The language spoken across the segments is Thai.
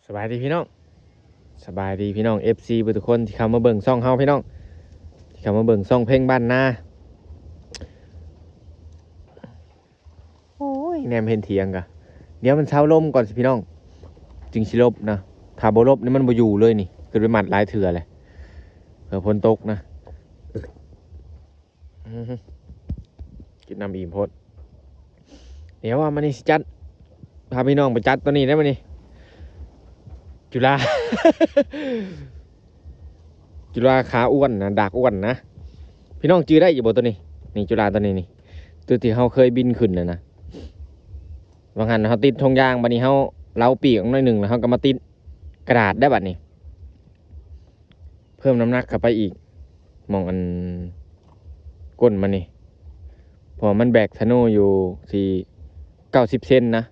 สบายดีพี่น้องสบายดีพี่น้อง FC ทุกคนที่เข้ามาเบิ่งซ่องเฮาพี่น้องที่เข้ามาเบิ่งซ่องเพลงบ้านนาโอ้ยแนมเห็นเถียงกะเดี๋ยวมันเช้าลมก่อนสิพี่น้องจึงสิลบนะถ้าบ่ลบนี่มันบ่อยู่เลยนี่เกิดไปหมัดหลายเถื่อเลยเผื่อฝนตกนะกินน้ำอิ่มโพดเดี๋ยวว่ามันนี่สิจัดพาพี่น้องไปจัดตัวนี้ได้มั้ยนี่จุฬา จุฬาขาอ้วนนะดากอ้วนนะพี่น้องจื้อได้อยู่บ่ตัวนี้นี่จุฬาตัวนี้นี่ตัวที่เฮาเคยบินขึ้นนะบางหันเฮาติดธงยางบัดนี้เฮาเล้าปีกออกหน่อยหนึ่งแล้วเฮาก็มาติดกระดาษได้บัดนี้เพิ่มน้ำหนักเข้าไปอีกมองอันก้นมันนี่พอมันแบกธนูอยู่ที่90 เซนนะ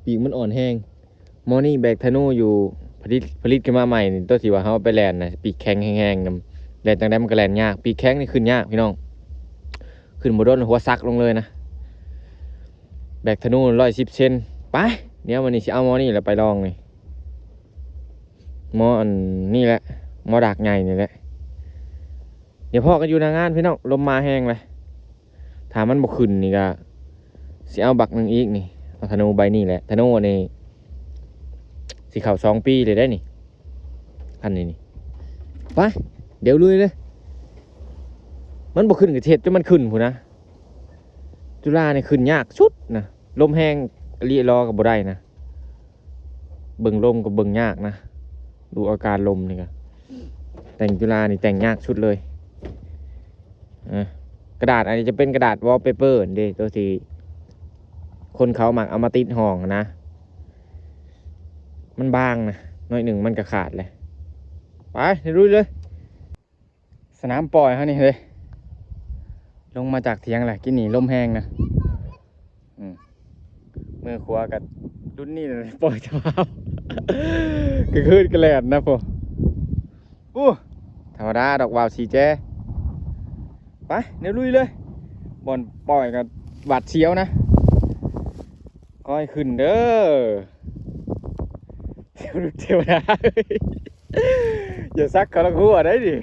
ปีกมันอ่อนแห้งมอนี่แบกธนูอยู่ผลิตขึ้นมาใหม่นี่ตัวที่ว่าเฮาไปแล่นนะปีกแข็งแห้งๆนำแล่นจังได๋มันก็แล่นยากปีกแข็งนี่ขึ้นยากพี่น้องขึ้นบ่โดนหัวซักลงเลยนะแบกธนู110 เซนไปเดี๋ยววันนี้สิเอามอนี่แหละไปลองนี่มออันนี่แหละมอดากใหญ่นี่แหละเดี๋ยวพ่อกันอยู่หน้างานพี่น้องลมมาแห้งเลยถ้ามันบ่ขึ้นนี่ก็สิเอาบักนึงอีกนี่เอาธนูใบนี้แหละธนูนี่สิเข้า2 ปีเลยได้นี่คันนี้นี่ไปเดี๋ยวลุยเลยมันบ่ขึ้นกับเทศจนมันขึ้นพู้นนะจุฬานี่ขึ้นยากสุดนะลมแห้งรีรอกับบ่ได้นะเบิ่งลมกับเบิ่งยากนะดูอาการลมนี่ก็แต่งจุฬานี่แต่งยากสุดเลยกระดาษอันนี้จะเป็นกระดาษวอลเปเปอร์เด้ตัวที่คนเขามักเอามาติดห้องนะมันบางนะน้อยหนึ่งมันก็ขาดเลยไปลุยเลยสนามปล่อยฮะนี่เลยลงมาจากเทียงแหละกินหนีลมแห้งนะมือขวากับรุ่นนี้เลยปล่อยเท้ากระคืดกระแลดนะพ่ออู้ธรรมดาดอกวาวสีแจไปเดี๋ยวลุยเลยบอลปล่อยกับหวัดเชียวนะค่อยขึ้นเด้อเที่ยวนะอย่าซักเขาละหัวได้ดิ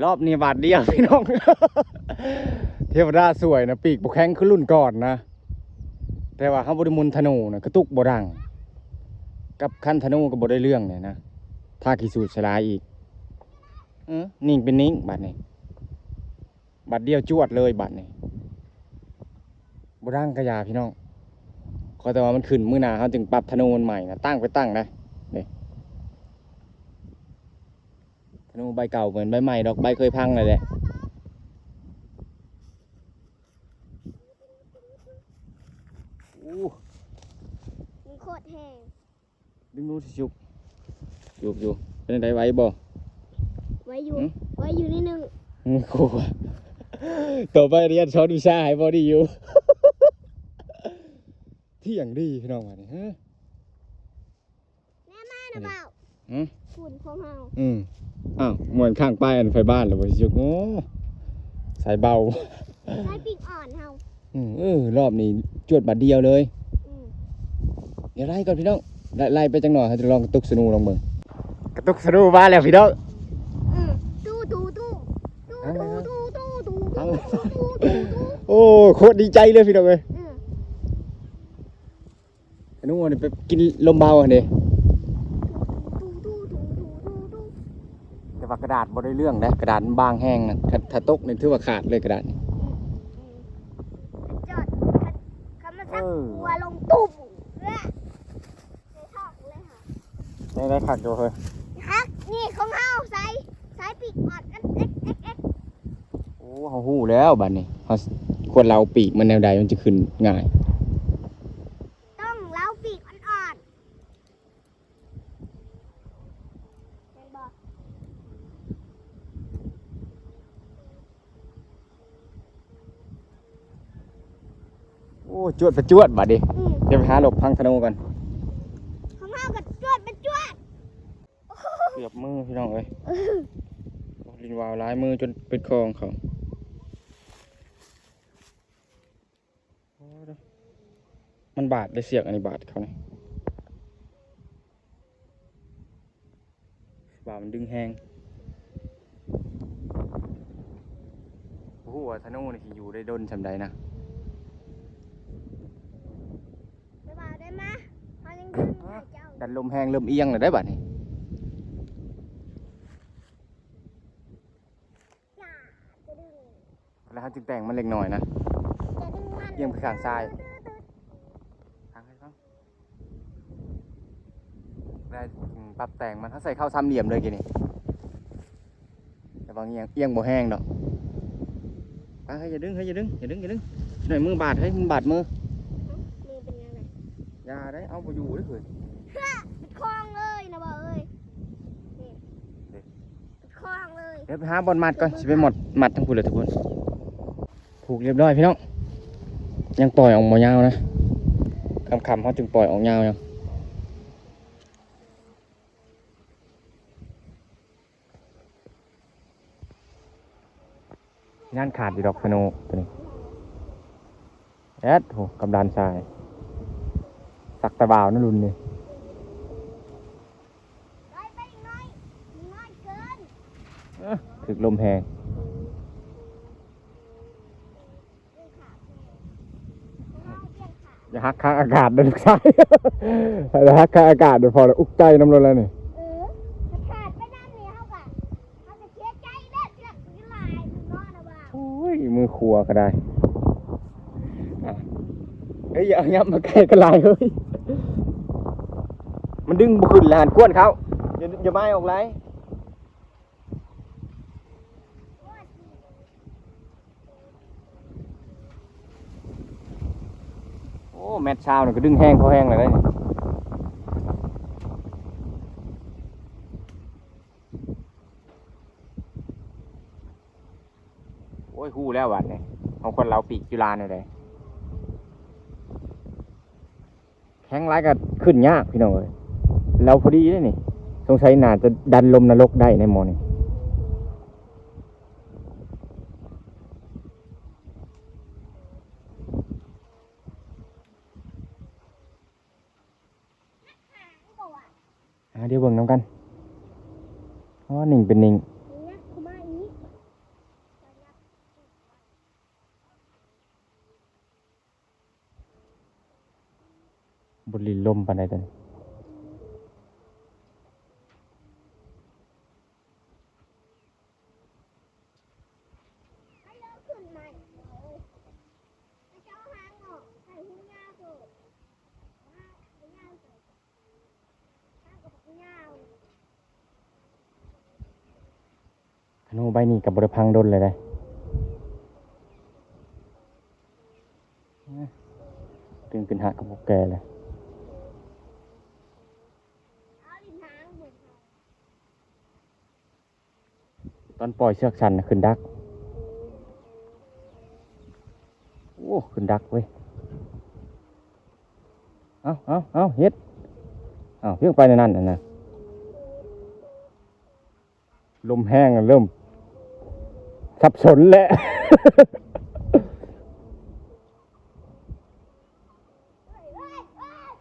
รอบนี้บาทเดียวพี่น้อง เทวดาสวยนะปีกบุแข็งคือรุ่นก่อนนะแต่ว่าเขาบริมุนธนูนะกระตุกบดังกับขั้นธนูกับบได้เรื่องเนี่ยนะถ้าขีสูตรสลายอีกนิ่งเป็นนิ่งบาทนี้บาทเดียวจวดเลยบาทนี้บดังกระยาพี่น้องขอแต่ว่ามันขึ้นมือหนาเขาจึงปรับธนูมันใหม่นะตั้งไปตั้งนะธนูใบเก่าเหมือนใบใหม่ดอกใบเคยพังเลยแหละมันโคตรแห้งดึงดูสิชุบอยู่เป็นไงไว้บ่ไว้อยู่นิดนึงโอ้ต่อไปเรียนสอนวิชาให้บ่ดีอยู่ ที่อย่างดีพี่น้องมาเนี่ยฮะแม่มานะเปล่าฝุ่นของเฮาอ้าวเหมือนข้างป้ายอันไฟบ้านเลยบ่สิจุกโอ้สายเบาใช้ปีกอ่อนเฮารอบนี้จวดบัดเดียวเลยเดี๋ยวไล่ก่อนพี่น้องไล่ไปจังหน่อยเขาจะลองกระตุกสนูลองเบิ่งกระตุกสนูมาแล้วพี่น้องโอ้โคตรดีใจเลยพี่น้องเอ้ยสนูนี่ไปกินลมเบาอันนี้ก ว่ากระดาษบ่ได้เรื่องนะกระดาษมันบางแห้งนะถ้าตกนี่ถือว่าขาดเลยกระดาษนี่ จอดเขามาซักหัวลงตุ่มเลยในท้องเลยค่ะ ได้ขาดอยู่เฮ้ย ฮักนี่ของเฮาใส่ปีกออดกันเอ็ก โอ้เฮาฮู้แล้วบัดนี้เฮาควรเราปีกมันแนวใดมันจะขึ้นง่าย ต้องเล้าปีกอ่อนๆเห็นบอก โอ้จวดไปจวดบัดนี้เดี๋ยวไปหาหลบพังธนูก่อน ของเฮากับจวดเป็นจวด เกือบมือพี่น้องเอ้ยลินวาวลายมือจนเป็นคองเขาโอ้เด้อมันบาดได้เสียกอันนี้บาดเขาเนี่ยบาดมันดึงแห้งโอ้โหธนูนี่สิอยู่ได้ดนสำใดนะ ไปบ่าวได้มาเขายังดึงให้เจ้า ดันลมแห้งลมเอียงเลยได้บัดนี้ อย่าจะดึง แล้วเขาจึงแต่งมันเล็กน้อยนะ จะดึงมัน เอียงไปข้างซ้ายทางให้เขาได้ปรับแต่งมันเขาใส่เข้าซ้ำเหลี่ยมเลยกี่นี่แต่บางเอียงบ่แห้งดอกให้อย่าดึงหน่อยมือบาดให้มันบาดมือ มือเป็นยังไง อย่าได้เอาไปอยู่ได้เลย เป็นคลองเลยนะบ่าวเอ้ยนี่เป็นคลองเลย เดี๋ยวไปหาบอลมัดก่อนสิไปหมดมัดทั้งคู่เลยทุกคนผูกเรียบร้อยพี่น้องยังปล่อยออกมายาวนะคำเขาจึงปล่อยออกยาวยังงานขาดอยู่ดอกธนูตัวนี้แอดโหกำดานทรายสักตะบ่าวนั่นรุ่นนี่ ไปอีกหน่อยน้อยเกิน ถึกลมแหง เรื่องขาดของเฮาเรื่องขาด อย่าฮักข้างอากาศเด้อลูกชาย อย่าฮักข้างอากาศเดี๋ยวพอแล้วอุกใจน้ำร้อนแล้วนี่ ถ้าขาดไปนั่นนี่เขาจะเสียใจเด้อเสือกสิหลายมึงเนาะนะบ่าว โอ้ยมือครัวก็ได้อ่ะเฮ้ยอย่าเอายับมาใกล้กันหลายเฮ้ยมันดึงบุขึ้นแล้วหันกวนเขาอย่าไม้ออกไรโอ้แมทชาวเนี่ยก็ดึงแห้งเขาแห้งเลยได้นี่โอ้ยฮู้แล้ววันนี้ของคนเราปีกจุฬาเนี่ยเลยแข็งไรก็ขึ้นยากพี่น้องเอ้ยเราพอดีเลยนี่สงสัยน่าจะดันลมนรกได้ในหมอนี่เดี๋ยวเบิ่งน้ำกันอ๋อหนึ่งเป็นหนึ่ง นี่นะคุมาอีก บนลินลมปานใดตัวนี้ ให้เลิกขึ้นใหม่ให้เจ้าหางออกใส่หูยาวโผล่หูยาวใส่ข้างกับหูยาว ธนูใบนี้กับบริพังโดนเลยได้ตึงเป็นหักกับพวกแกเลย เอาลิ้นหางเหมือนกัน ตอนปล่อยเชือกชันน่ะขึ้นดักโอ้ขึ้นดักเว้ยเอาเฮ็ดเอาเพียงไปในนั้นน่ะนะลมแห้งอะเริ่มสับสนแล้ว เฮ้ยเฮ้ยเฮ้ย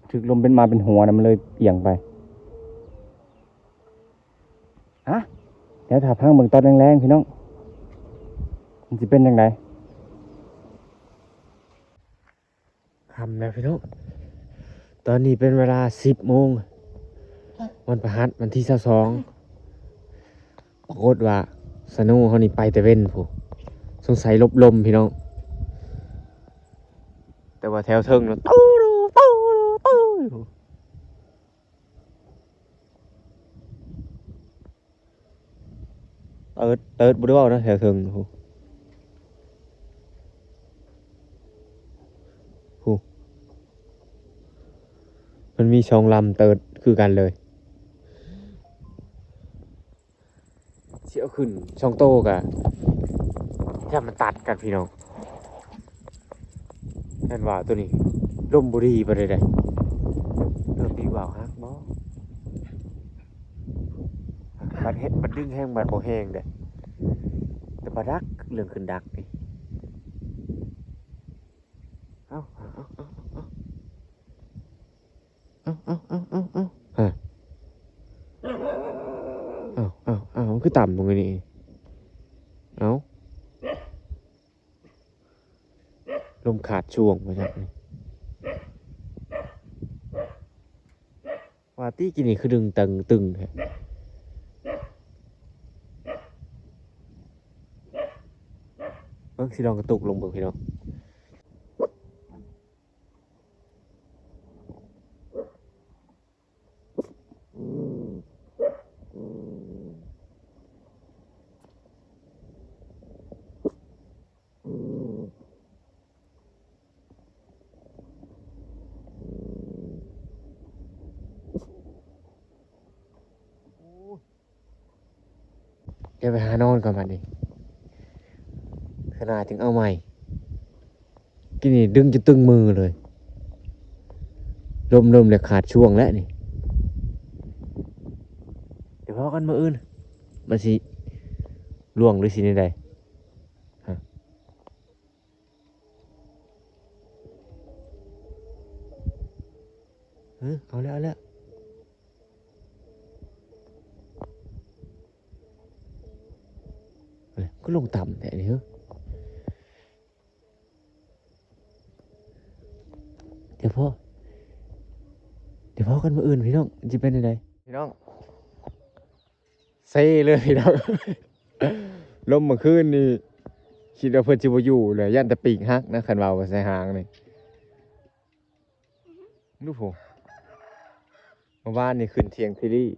ถึกลมเป็นมาเป็นหัวนะมันเลยเอียงไปฮะเดี๋ยวถ้าพังเบิ่งตอนแรงๆพี่น้องมันจะเป็นยังไง ค่ำแล้วพี่น้องตอนนี้เป็นเวลา10 โมงวันพฤหัสวันที่22ปรากฏว่าสนุเขานี่ไปแต่เว้นผู้สงสัยลบลมพี่น้องแต่ว่าแถวเทิงเนาะตู้ดูตู้ดูตู้อยู่เติร์ดบ่ได้เว้านะแถวเทิงผู้มันมีช่องลำเติร์ดคือกันเลยเชี่ยวขึ้นช่องโตกะแทบมันตัดกันพี่น้องนั่นว่าตัวนี้ร่มบุรีไปเลยได้เริ่มดีกว่าฮักบ่บัดเฮ็ดบัดดึงแห้งบัดบ่แห้งเด้แต่บัดดักเรื่องขึ้นดักนี่เอ้าฮะมันคือต่ำตรงนี้เอ้าลมขาดช่วงมาจากนี่วาตี้กินนี่คือดึงตึงฮะเบิ่งสิลองกระตุกลงเบิ่งพี่น้องเดี๋ยวไปหานอนก่อนบัดนี้ขนาดถึงเอาใหม่กินนี่ดึงจะตึงมือเลยลมเลยขาดช่วงแล้วนี่เดี๋ยวพอกันมื้ออื่นมันสิล่วงหรือสิใดฮะเอาแล้วก็ลงต่ำแต่นี่เหรอเดี๋ยวพ่อกันมื้ออื่นพี่น้องจะเป็นยังไงพี่น้องเซ่เลยพี่น้อง ลมเมื่อคืนนี่คิดว่าเพิ่นสิบ่อยู่เลยย่านแต่ปีกหักนะคันว่าว่าใส่หางนี่ดูผมเมื่อวานนี่ขึ้นเทียงพิรี่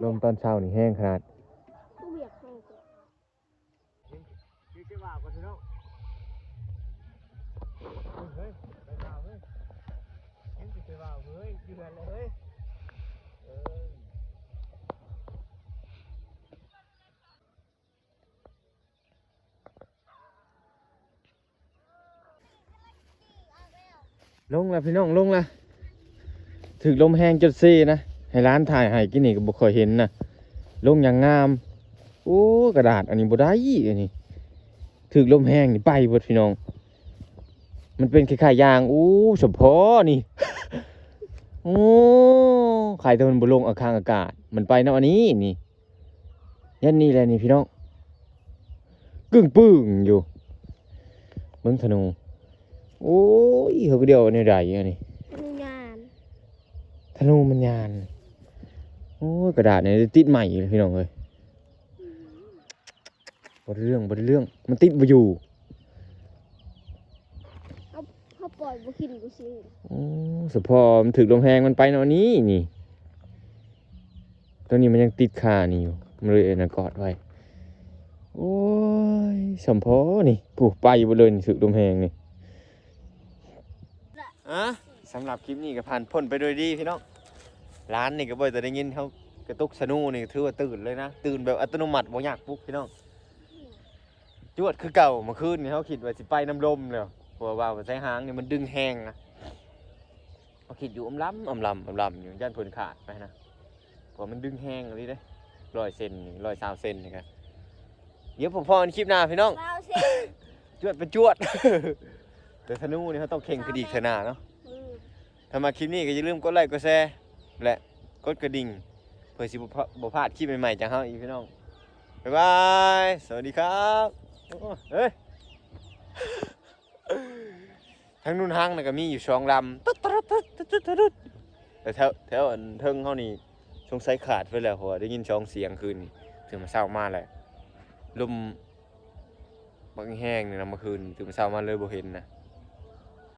ลมตอนเช้านี่แห้งขนาดผู้เบียกให้ก่อนยืดจะว่าก่อนพี่น้องเฮ้ยไปว่าเฮ้ยยืดจะว่าเฮ้ยยืดเลยเฮ้ยลงแล้วพี่น้องลงแล้วถึกลมแห้งจนซี่นะให้ร้านถ่ายให้กินนี่ก็บ่ค่อยเห็นนะลงอย่างงามโอ้กระดาษอันนี้บ่ได้อันนี้ถึกลมแห้งนี่ไปเบิดพี่น้องมันเป็นคล้ายๆยางอู้สมพอนี่ โอ้ไข่ตัวมันบ่ลงข้างอากาศมันไปนะอันนี้นี่ยันนี่แหละนี่พี่น้องกึ่งปึ้งอยู่เบิ่งธนูโอ้ยเฮาก็เดียวในใดอันนี้ธนูมันยานโอ้ยกระดาษเนี่ยติดใหม่เลยพี่น้องเอ้ยบ่ได้เรื่องมันติดบ่อยู่เขาปล่อยบุกินกูสิโอ้สพอมันถึกลมแหงมันไปเนาะนี้นี่ตัวนี้มันยังติดคานี่อยู่มันเลยน่ะกอดไว้โอ้ยสมพอนี่ผู้ไปบ่เลยถึกลมแหงนี่สำหรับคลิปนี้ก็ผ่านพ้นไปโดยดีพี่น้องร้านนี่ก็บ่ได้ได้ยินเขากระตุกสนูนี่ถือว่าตื่นเลยนะตื่นแบบอัตโนมัติบ่อยากปลุกพี่น้องจวดคือเก่าเมื่อคืนนี่เขาคิดว่าสิไปน้ำลมแล้วเพราะว่าใส่หางนี่มันดึงแห้งนะเขาคิดอยู่อำลำอยู่ย่านเพิ่นขาดไปนะเพราะมันดึงแห้งอะไรเด้100 เซนนี่120 เซนนี่ครับเดี๋ยวผมพอกันคลิปหน้าพี่น้องจวดเป็นจวด แต่ธนูนี่เขาต้องเข่งกระดิกเถอะหน้าเนาะถ้ามาคลิปนี้ก็อย่าลืมกดไลค์กดแชร์และกดกระดิ่งเพื่อสิบ่พลาดคลิปใหม่ๆจากเฮาอีกพี่น้อง บ๊ายบายสวัสดีครับโอ้เฮ้ยทั้งนู้นห้างน่ะก็มีอยู่2ลำตุ๊ดแต่แถวอันเทิงเฮานี่สงสัยขาดไปแล้วเพราะว่าได้ยิน2เสียงคืนนี่ตื่นมาเช้ามาแล้วลมบักแห้งนี่นะเมื่อคืนตื่นมาเช้ามาเลยบ่เห็นนะ